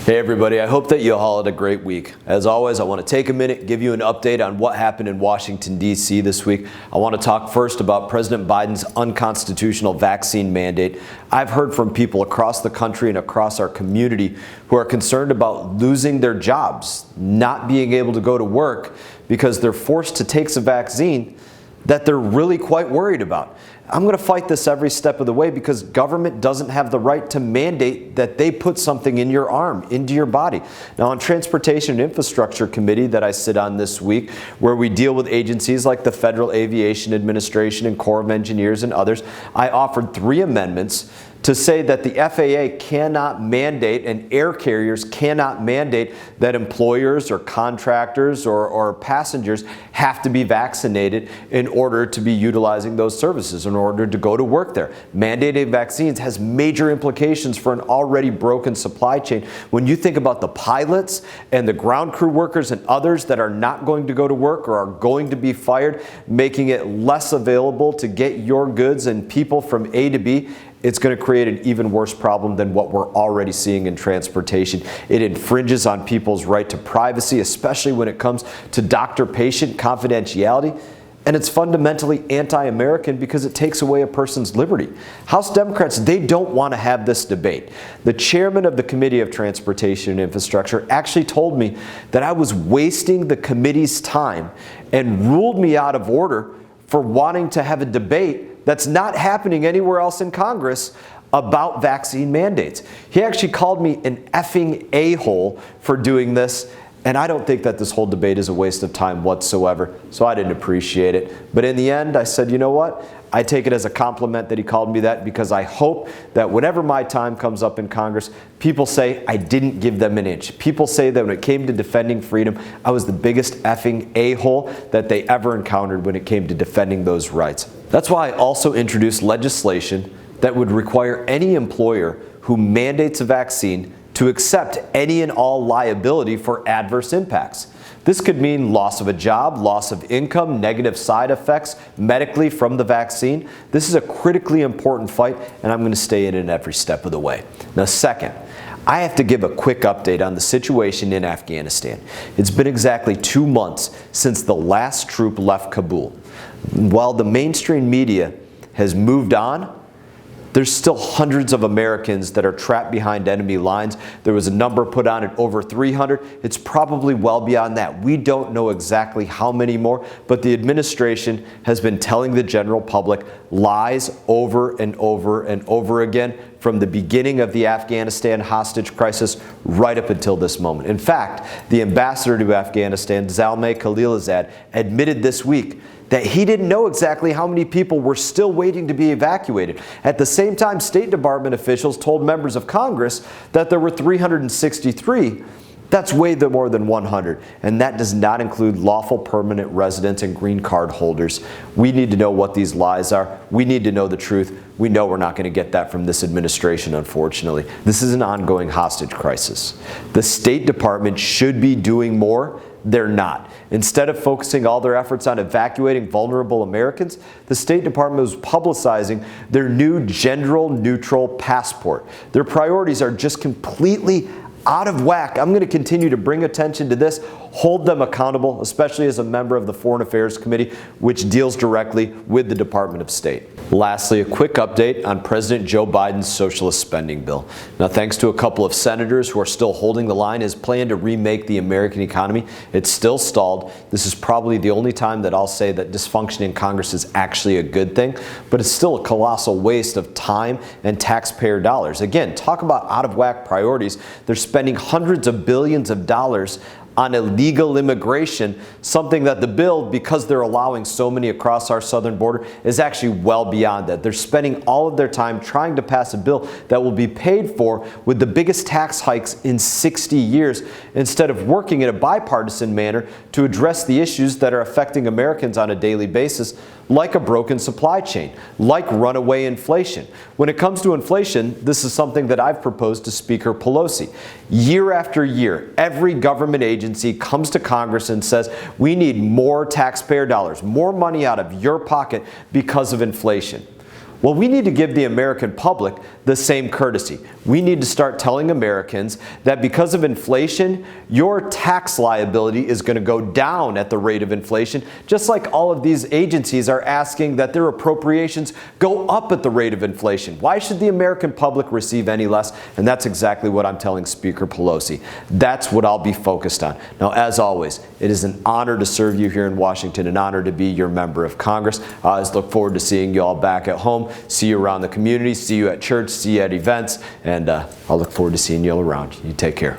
Hey everybody, I hope that you all had a great week. As always, I want to take a minute, give you an update on what happened in Washington, D.C. this week. I want to talk first about President Biden's unconstitutional vaccine mandate. I've heard from people across the country and across our community who are concerned about losing their jobs, not being able to go to work because they're forced to take a vaccine that they're really quite worried about. I'm going to fight this every step of the way because government doesn't have the right to mandate that they put something in your arm, into your body. Now, on Transportation and Infrastructure Committee that I sit on this week, where we deal with agencies like the Federal Aviation Administration and Corps of Engineers and others, I offered 3 amendments to say that the FAA cannot mandate and air carriers cannot mandate that employers or contractors or passengers have to be vaccinated in order to be utilizing those services, in order to go to work there. Mandating vaccines has major implications for an already broken supply chain. When you think about the pilots and the ground crew workers and others that are not going to go to work or are going to be fired, making it less available to get your goods and people from A to B, it's going to create an even worse problem than what we're already seeing in transportation. It infringes on people's right to privacy, especially when it comes to doctor-patient confidentiality. And it's fundamentally anti-American because it takes away a person's liberty. House Democrats, they don't want to have this debate. The chairman of the Committee of Transportation and Infrastructure actually told me that I was wasting the committee's time and ruled me out of order for wanting to have a debate that's not happening anywhere else in Congress about vaccine mandates. He actually called me an effing a-hole for doing this, and I don't think that this whole debate is a waste of time whatsoever, so I didn't appreciate it. But in the end, I said, you know what? I take it as a compliment that he called me that because I hope that whenever my time comes up in Congress, people say I didn't give them an inch. People say that when it came to defending freedom, I was the biggest effing a-hole that they ever encountered when it came to defending those rights. That's why I also introduced legislation that would require any employer who mandates a vaccine to accept any and all liability for adverse impacts. This could mean loss of a job, loss of income, negative side effects medically from the vaccine. This is a critically important fight, and I'm going to stay in it every step of the way. Now, second, I have to give a quick update on the situation in Afghanistan. It's been exactly 2 months since the last troop left Kabul. While the mainstream media has moved on, there's still hundreds of Americans that are trapped behind enemy lines. There was a number put on at over 300. It's probably well beyond that. We don't know exactly how many more, but the administration has been telling the general public lies over and over and over again from the beginning of the Afghanistan hostage crisis right up until this moment. In fact, the ambassador to Afghanistan, Zalmay Khalilzad, admitted this week that he didn't know exactly how many people were still waiting to be evacuated. At the same time, State Department officials told members of Congress that there were 363. That's way more than 100, and that does not include lawful permanent residents and green card holders. We need to know what these lies are. We need to know the truth. We know we're not going to get that from this administration, unfortunately. This is an ongoing hostage crisis. The State Department should be doing more. They're not. Instead of focusing all their efforts on evacuating vulnerable Americans, the State Department was publicizing their new gender neutral passport. Their priorities are just completely out of whack. I'm going to continue to bring attention to this, hold them accountable, especially as a member of the Foreign Affairs Committee, which deals directly with the Department of State. Lastly, a quick update on President Joe Biden's socialist spending bill. Now, thanks to a couple of senators who are still holding the line, his plan to remake the American economy, it's still stalled. This is probably the only time that I'll say that dysfunction in Congress is actually a good thing, but it's still a colossal waste of time and taxpayer dollars. Again, talk about out of whack priorities. They're spending hundreds of billions of dollars on illegal immigration, something that the bill, because they're allowing so many across our southern border, is actually well beyond that. They're spending all of their time trying to pass a bill that will be paid for with the biggest tax hikes in 60 years, instead of working in a bipartisan manner to address the issues that are affecting Americans on a daily basis, like a broken supply chain, like runaway inflation. When it comes to inflation, this is something that I've proposed to Speaker Pelosi. Year after year, every government agency comes to Congress and says, we need more taxpayer dollars, more money out of your pocket because of inflation. Well, we need to give the American public the same courtesy. We need to start telling Americans that because of inflation, your tax liability is going to go down at the rate of inflation, just like all of these agencies are asking that their appropriations go up at the rate of inflation. Why should the American public receive any less? And that's exactly what I'm telling Speaker Pelosi. That's what I'll be focused on. Now, as always, it is an honor to serve you here in Washington, an honor to be your member of Congress. I always look forward to seeing you all back at home, see you around the community, see you at church, see you at events, and I'll look forward to seeing you all around. You take care.